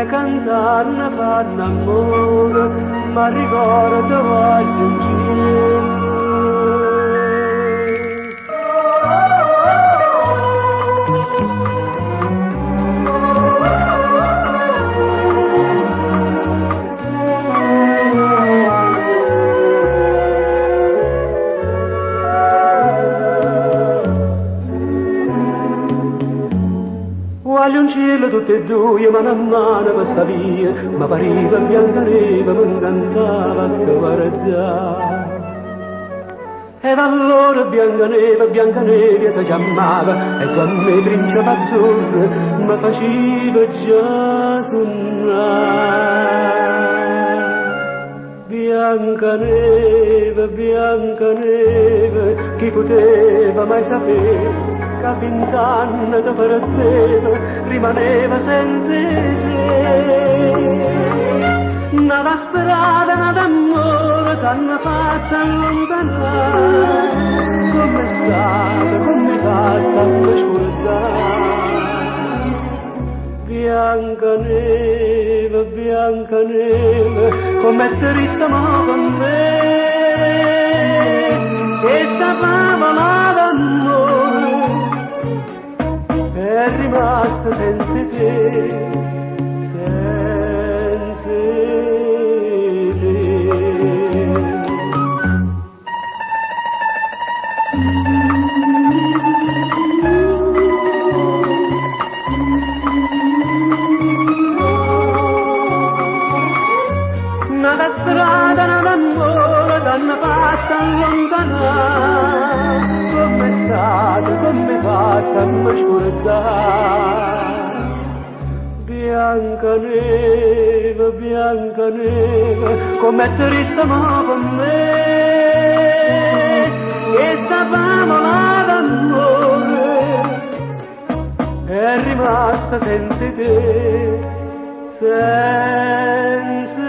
e cantarne fanno amore, ma ricordo voglio in cielo. Voglio un cielo tutte e due, mano a mano per sta via, ma pariva bianca neve, mi incantava che guardare. Ed allora bianca neve ti chiamava, e tu a me principe azzurro mi faceva già sonnare. Bianca neve, chi poteva mai sapere che a 20 anni ti perdeva, rimaneva senza te. Nada strada, nada amore, t'hanno fatta allontanare, come è stata, come fatta a me scordare. Bianca neve, come triste ma con me, e sta favola d'amore è rimasta senza te, senza te. Nada strada, nada amore, t'hanno fatta allontanare, come è stata, come fatta a me scordare. Bianca neve, come triste ma con me, e sta favola d'amore è rimasta senza te, senza